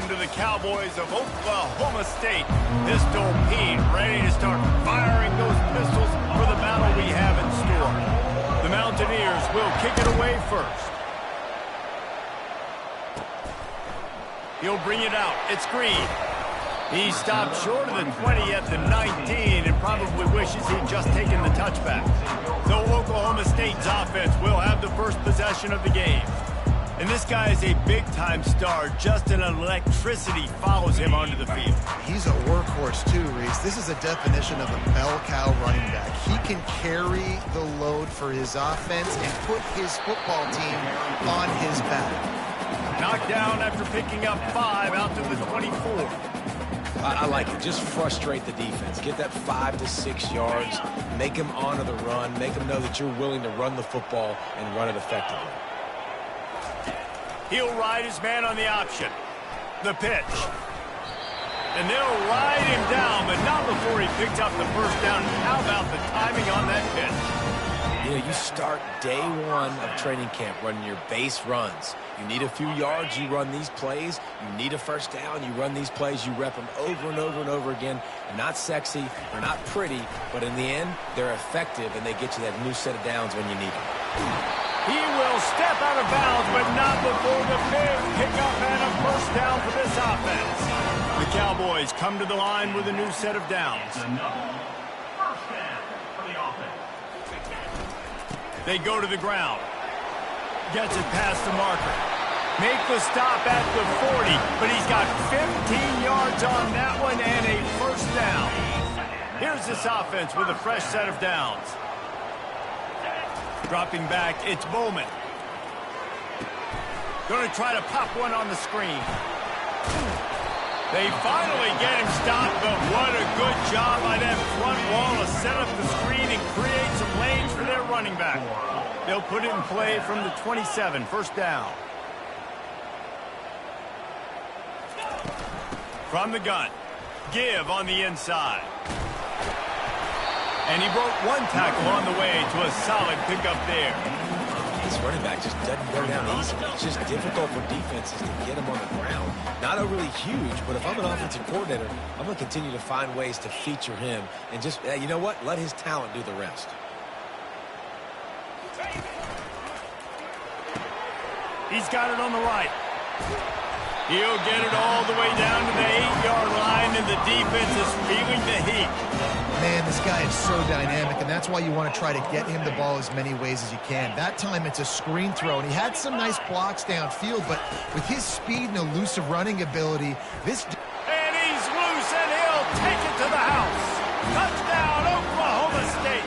welcome to the Cowboys of Oklahoma State. Pistol Pete ready to start firing those pistols for the battle we have in store. The Mountaineers will kick it away first. He'll bring it out. It's Green. He stopped short of the 20 at the 19 and probably wishes he'd just taken the touchback. So Oklahoma State's offense will have the first possession of the game. And this guy is a big-time star. Just an electricity follows him onto the field. He's a workhorse too, Reese. This is a definition of a bell cow running back. He can carry the load for his offense and put his football team on his back. Knocked down after picking up 5 out to the 24. I like it. Just frustrate the defense. Get that 5 to 6 yards. Make them honor the run. Make them know that you're willing to run the football and run it effectively. He'll ride his man on the option. The pitch. And they'll ride him down, but not before he picks up the first down. How about the timing on that pitch? You know, you start day one of training camp running your base runs. You need a few yards, you run these plays. You need a first down, you run these plays. You rep them over and over and over again. They're not sexy, they're not pretty, but in the end, they're effective, and they get you that new set of downs when you need them. He will step out of bounds, but not before the big pickup and a first down for this offense. The Cowboys come to the line with a new set of downs. They go to the ground. Gets it past the marker. Make the stop at the 40, but he's got 15 yards on that one and a first down. Here's this offense with a fresh set of downs. Dropping back, it's Bowman. Going to try to pop one on the screen. They finally get him stopped, but what a good job by that front wall to set up the screen and create some lanes for their running back. They'll put it in play from the 27, first down. From the gun, Give on the inside. And he broke one tackle on the way to a solid pickup there. This running back just doesn't go down easy. It's just difficult for defenses to get him on the ground. Not overly huge, but if I'm an offensive coordinator, I'm going to continue to find ways to feature him. And just, you know what? Let his talent do the rest. He's got it on the right. He'll get it all the way down to the 8-yard line, and the defense is feeling the heat. Man, this guy is so dynamic, and that's why you want to try to get him the ball as many ways as you can. That time it's a screen throw, and he had some nice blocks downfield, but with his speed and elusive running ability, this... And he's loose, and he'll take it to the house. Touchdown, Oklahoma State.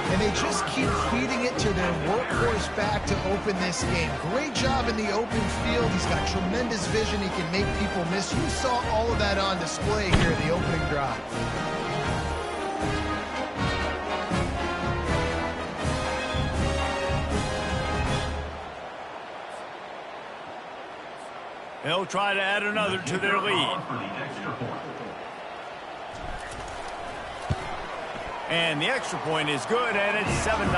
And they just keep feeding it to their workhorse back to open this game. Great job in the open field. He's got tremendous vision. He can make people miss. You saw all of that on display here in the opening drive. They'll try to add another to their lead. And the extra point is good, and it's 7-0.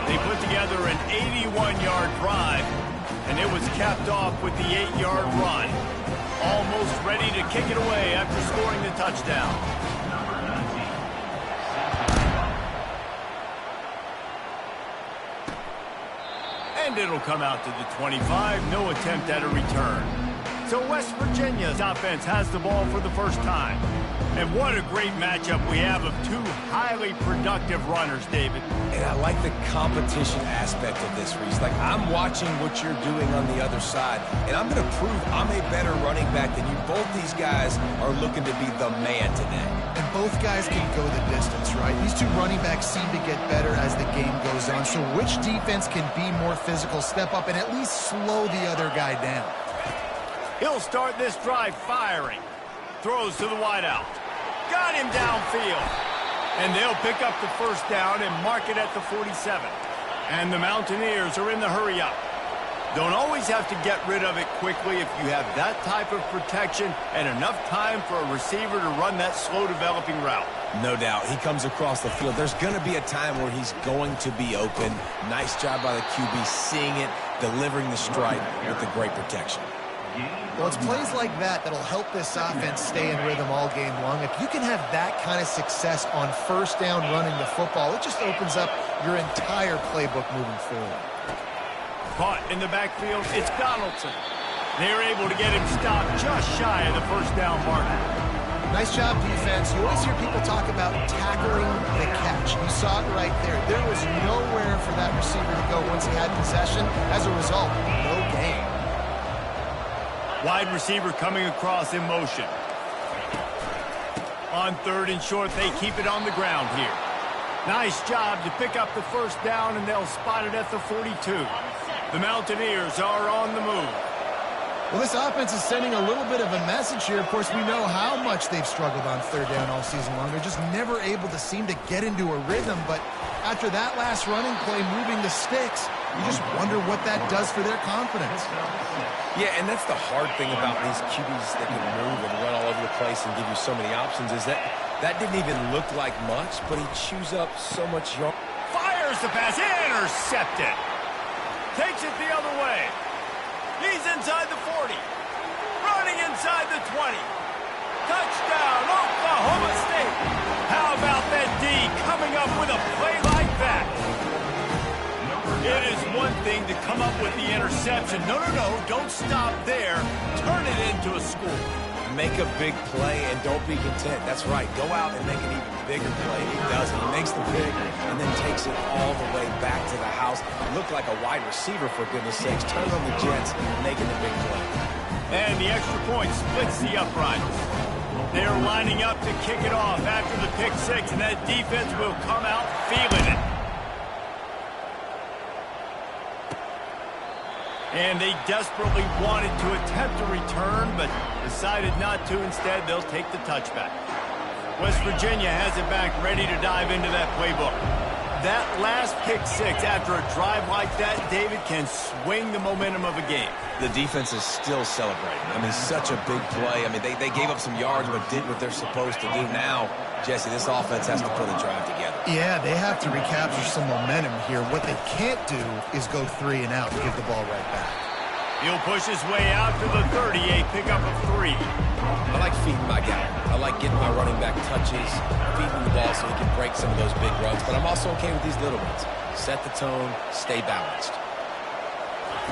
They put together an 81-yard drive, and it was capped off with the 8-yard run. Almost ready to kick it away after scoring the touchdown. And it'll come out to the 25. No attempt at a return. So West Virginia's offense has the ball for the first time. And what a great matchup we have of two highly productive runners, David. And I like the competition aspect of this, Reese. Like, I'm watching what you're doing on the other side, and I'm going to prove I'm a better running back than you. Both these guys are looking to be the man today. And both guys can go the distance, right? These two running backs seem to get better as the game goes on. So which defense can be more physical, step up, and at least slow the other guy down? He'll start this drive firing. Throws to the wideout. Got him downfield. And they'll pick up the first down and mark it at the 47. And the Mountaineers are in the hurry-up. Don't always have to get rid of it quickly if you have that type of protection and enough time for a receiver to run that slow-developing route. No doubt. He comes across the field. There's going to be a time where he's going to be open. Nice job by the QB seeing it, delivering the strike with the great protection. Well, it's plays like that that'll help this offense stay in rhythm all game long. If you can have that kind of success on first down running the football, it just opens up your entire playbook moving forward. Caught in the backfield, it's Donaldson. They're able to get him stopped just shy of the first down marker. Nice job, defense. You always hear people talk about tackling the catch. You saw it right there. There was nowhere for that receiver to go once he had possession. As a result, no gain. Wide receiver coming across in motion. On third and short, they keep it on the ground here. Nice job to pick up the first down, and they'll spot it at the 42. The Mountaineers are on the move. Well, this offense is sending a little bit of a message here. Of course, we know how much they've struggled on third down all season long. They're just never able to seem to get into a rhythm. But after that last running play, moving the sticks, you just wonder what that does for their confidence. Yeah, and that's the hard thing about these QBs that can move and run all over the place and give you so many options is that didn't even look like much, but he chews up so much yard. Fires the pass, intercepted. Takes it the other way. He's inside the 40. Running inside the 20. Touchdown, Oklahoma State. How about that D coming up with a play like that? It is one thing to come up with the interception. No, don't stop there. Turn it into a score. Make a big play and don't be content. That's right. Go out and make an even bigger play. He does it. He makes the pick and then takes it all the way back to the house. Look like a wide receiver, for goodness sakes. Turn on the Jets, making the big play. And the extra point splits the uprights. They're lining up to kick it off after the pick six, and that defense will come out feeling it. And they desperately wanted to attempt a return, but decided not to. Instead, they'll take the touchback. West Virginia has it back, ready to dive into that playbook. That last pick six after a drive like that, David, can swing the momentum of a game. The defense is still celebrating. I mean, such a big play. I mean, they gave up some yards but did what they're supposed to do. Now, Jesse, this offense has to put a drive together. Yeah, they have to recapture some momentum here. What they can't do is go 3 and out and give the ball right back. He'll push his way out to the 30, a pickup of 3. I like feeding my guy. I like getting my running back touches, feeding the ball so he can break some of those big runs. But I'm also okay with these little ones. Set the tone, stay balanced.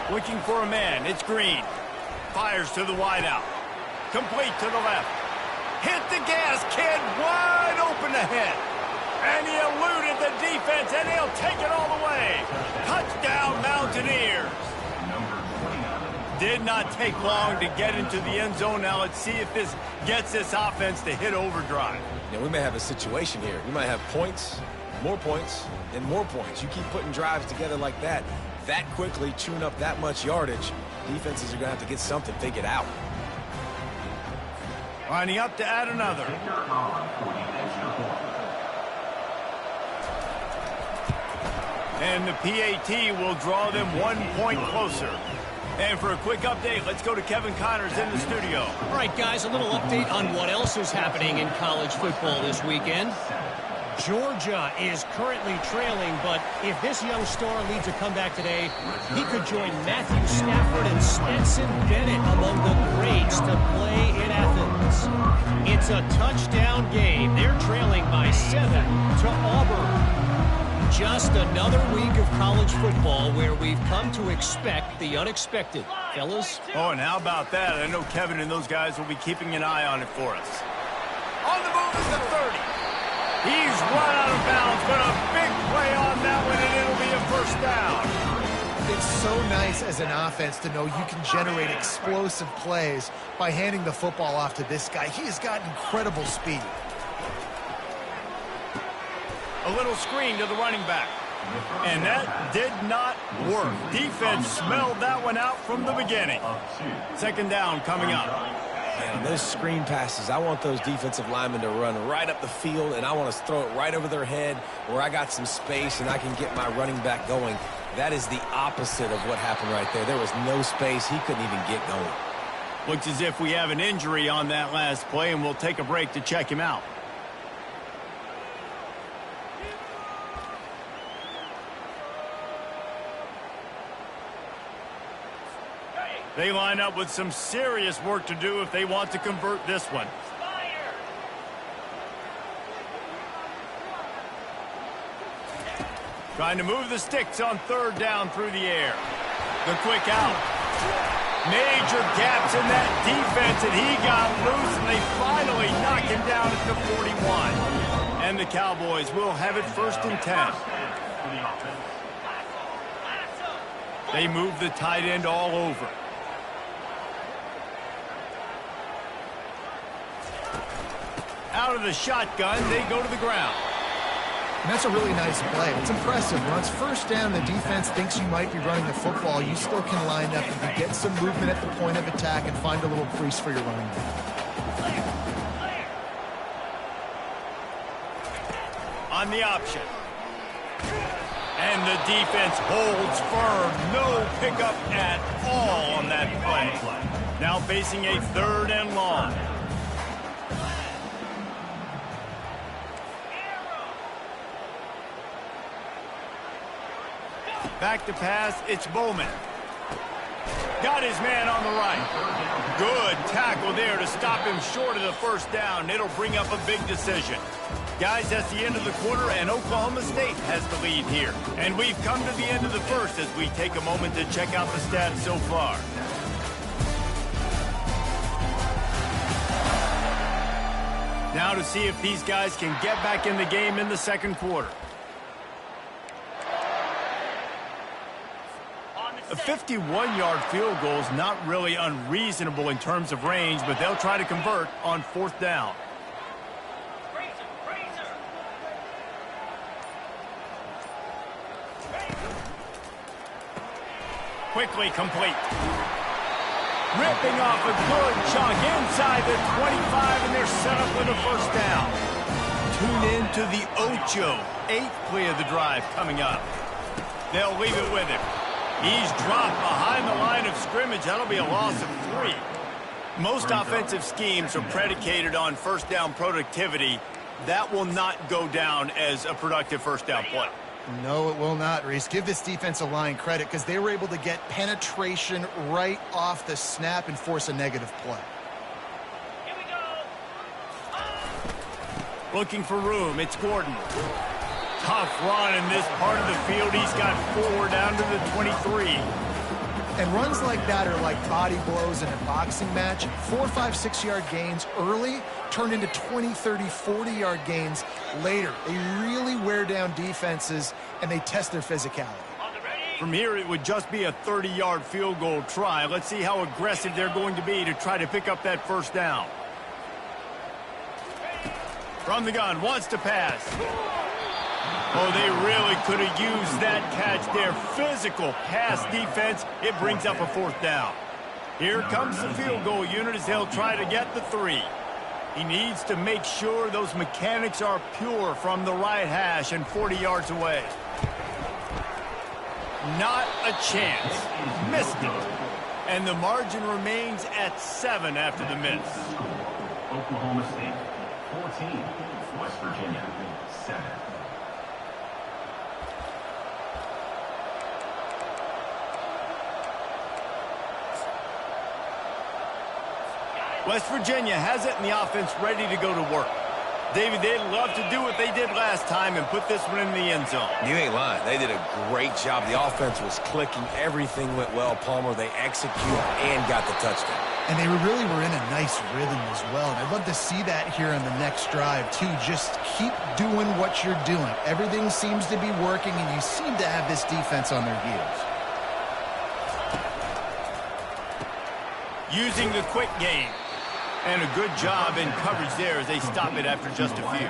Looking for a man, it's Green. Fires to the wideout. Complete to the left. Hit the gas, kid, wide open ahead. And he eluded the defense, and he'll take it all the way. Touchdown, Mountaineers. Did not take long to get into the end zone. Now let's see if this gets this offense to hit overdrive. Yeah, we may have a situation here. We might have points, and more points. You keep putting drives together like that quickly, chewing up that much yardage, defenses are going to have to get something figured out. Lining up to add another. And the PAT will draw them 1 point closer. And for a quick update, let's go to Kevin Connors in the studio. All right, guys, a little update on what else is happening in college football this weekend. Georgia is currently trailing, but if this young star leads a comeback today, he could join Matthew Stafford and Stetson Bennett among the greats to play in Athens. It's a touchdown game. They're trailing by 7 to Auburn. Just another week of college football where we've come to expect the unexpected. Fellas? Oh, and how about that? I know Kevin and those guys will be keeping an eye on it for us. On the move is the 30. He's run out of bounds, but a big play on that one, and it'll be a first down. It's so nice as an offense to know you can generate explosive plays by handing the football off to this guy. He has got incredible speed. A little screen to the running back. And that did not work. Defense smelled that one out from the beginning. Second down coming up. Man, those screen passes, I want those defensive linemen to run right up the field, and I want to throw it right over their head where I got some space and I can get my running back going. That is the opposite of what happened right there. There was no space. He couldn't even get going. Looks as if we have an injury on that last play, and we'll take a break to check him out. They line up with some serious work to do if they want to convert this one. Trying to move the sticks on third down through the air. The quick out. Major gaps in that defense, and he got loose, and they finally knock him down at the 41. And the Cowboys will have it 1st and 10. They move the tight end all over. Out of the shotgun, they go to the ground. And that's a really nice play. It's impressive. When it's 1st down, the defense thinks you might be running the football. You still can line up and get some movement at the point of attack and find a little crease for your running back. On the option. And the defense holds firm. No pickup at all on that play. Now facing a 3rd and long. Back to pass, it's Bowman. Got his man on the right. Good tackle there to stop him short of the 1st down. It'll bring up a big decision. Guys, that's the end of the quarter, and Oklahoma State has the lead here. And we've come to the end of the 1st as we take a moment to check out the stats so far. Now to see if these guys can get back in the game in the 2nd quarter. A 51-yard field goal is not really unreasonable in terms of range, but they'll try to convert on 4th down. Quickly complete. Ripping off a good chunk inside the 25, and they're set up with a 1st down. Tune in to the Ocho. 8th play of the drive coming up. They'll leave it with him. He's dropped behind the line of scrimmage. That'll be a loss of 3. Most offensive schemes are predicated on 1st down productivity. That will not go down as a productive 1st down play. No, it will not, Reese. Give this defensive line credit because they were able to get penetration right off the snap and force a negative play. Here we go. Looking for room. It's Gordon. Tough run in this part of the field. He's got 4 down to the 23. And runs like that are like body blows in a boxing match. 4, 5, 6-yard gains early turn into 20, 30, 40-yard gains later. They really wear down defenses, and they test their physicality. From here, it would just be a 30-yard field goal try. Let's see how aggressive they're going to be to try to pick up that 1st down. From the gun, wants to pass. Oh, they really could have used that catch there. Physical pass defense. It brings up a 4th down. Here comes the field goal unit as they'll try to get the 3. He needs to make sure those mechanics are pure from the right hash and 40 yards away. Not a chance. Missed it. And the margin remains at 7 after the miss. Oklahoma State, 14. West Virginia, 7. West Virginia has it, and the offense ready to go to work. David, they'd love to do what they did last time and put this one in the end zone. You ain't lying. They did a great job. The offense was clicking. Everything went well, Palmer. They executed and got the touchdown. And they really were in a nice rhythm as well. And I'd love to see that here on the next drive, too. Just keep doing what you're doing. Everything seems to be working, and you seem to have this defense on their heels. Using the quick game. And a good job in coverage there as they stop it after just a few.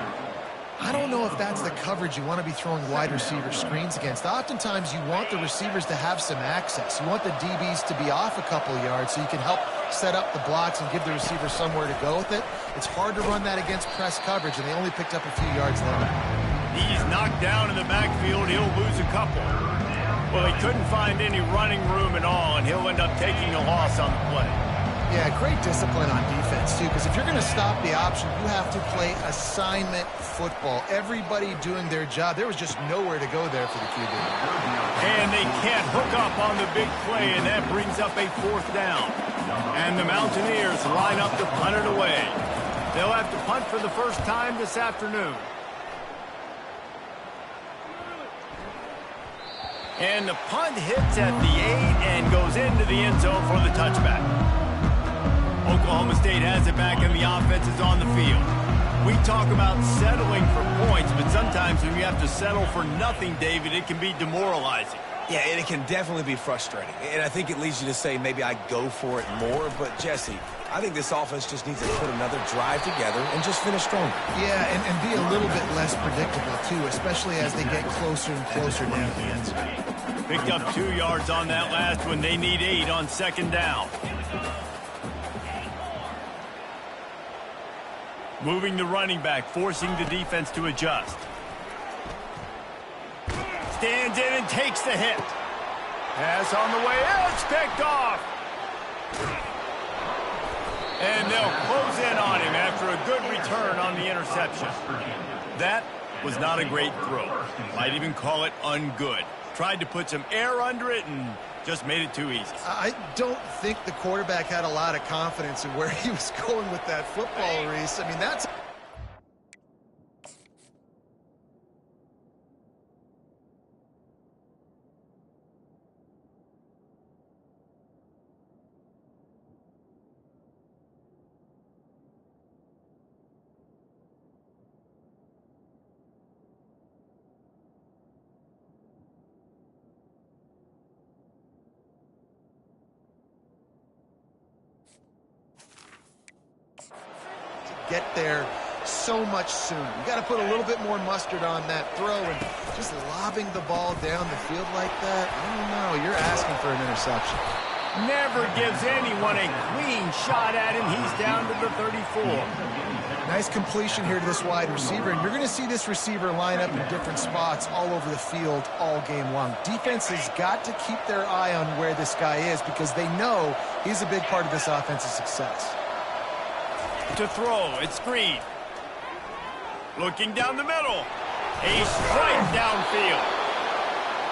I don't know if that's the coverage you want to be throwing wide receiver screens against. Oftentimes, you want the receivers to have some access. You want the DBs to be off a couple of yards so you can help set up the blocks and give the receiver somewhere to go with it. It's hard to run that against press coverage, and they only picked up a few yards there. He's knocked down in the backfield. He'll lose a couple. Well, he couldn't find any running room at all, and he'll end up taking a loss on the play. Yeah, great discipline on defense, too, because if you're going to stop the option, you have to play assignment football. Everybody doing their job. There was just nowhere to go there for the QB. And they can't hook up on the big play, and that brings up a 4th down. And the Mountaineers line up to punt it away. They'll have to punt for the first time this afternoon. And the punt hits at the 8 and goes into the end zone for the touchback. Oklahoma State has it back and the offense is on the field. We talk about settling for points, but sometimes when you have to settle for nothing, David, it can be demoralizing. Yeah, and it can definitely be frustrating. And I think it leads you to say maybe I go for it more. But, Jesse, I think this offense just needs to put another drive together and just finish stronger. Yeah, and be a little bit less predictable, too, especially as they get closer and closer down the end zone. Picked up 2 yards on that last one. They need 8 on 2nd down. Moving the running back, forcing the defense to adjust. Stands in and takes the hit. Pass on the way. It's picked off. And they'll close in on him after a good return on the interception. That was not a great throw. Might even call it ungood. Tried to put some air under it and just made it too easy. I don't think the quarterback had a lot of confidence in where he was going with that football, Reese. I mean, that's... get there so much sooner. You got to put a little bit more mustard on that throw, and just lobbing the ball down the field like that, I don't know. You're asking for an interception. Never gives anyone a clean shot at him. He's down to the 34. Nice completion here to this wide receiver, and you're going to see this receiver line up in different spots all over the field all game long. Defense has got to keep their eye on where this guy is because they know he's a big part of this offense's success. To throw, it's Green. Looking down the middle. A strike downfield.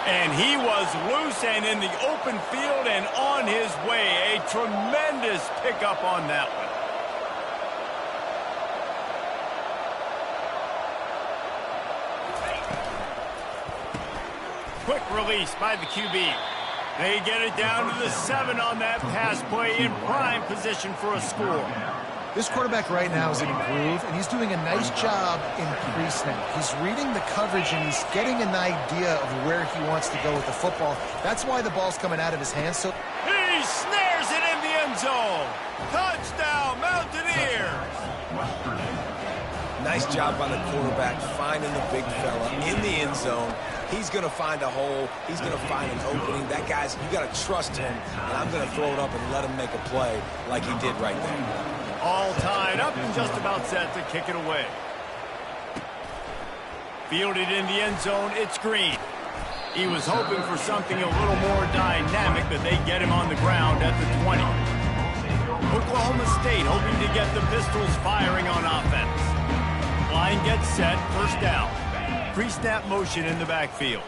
And he was loose and in the open field and on his way. A tremendous pickup on that one. Quick release by the QB. They get it down to the 7 on that pass play in prime position for a score. This quarterback right now is in a groove, and he's doing a nice job in pre-snap. He's reading the coverage, and he's getting an idea of where he wants to go with the football. That's why the ball's coming out of his hands. So he snares it in the end zone. Touchdown, Mountaineers. Nice job by the quarterback finding the big fella in the end zone. He's going to find a hole. He's going to find an opening. That guy's, you got to trust him, and I'm going to throw it up and let him make a play like he did right there. All tied up and just about set to kick it away. Fielded in the end zone, it's Green. He was hoping for something a little more dynamic, but they get him on the ground at the 20. Oklahoma State hoping to get the Pistols firing on offense. Line gets set, first down. Pre-snap motion in the backfield.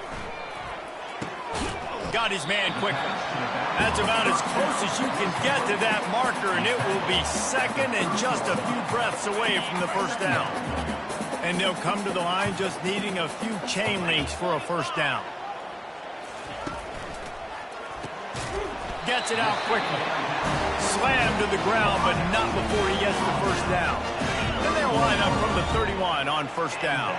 Got his man quickly. That's about as close as you can get to that marker, and it will be second and just a few breaths away from the first down. And they'll come to the line just needing a few chain links for a first down. Gets it out quickly. Slammed to the ground, but not before he gets the first down. And they'll line up from the 31 on first down.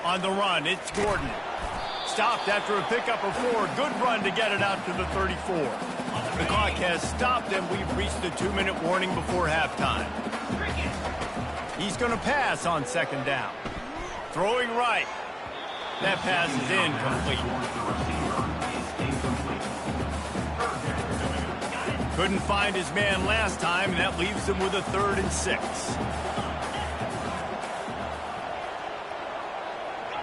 On the run, it's Gordon. Stopped after a pickup of 4. Good run to get it out to the 34. The clock has stopped, and we've reached the 2-minute warning before halftime. He's going to pass on second down. Throwing right. That pass is incomplete. Couldn't find his man last time, and that leaves him with a 3rd and 6.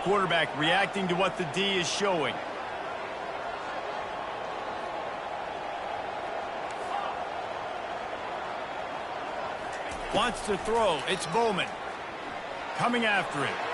Quarterback reacting to what the D is showing. Wants to throw. It's Bowman. Coming after it.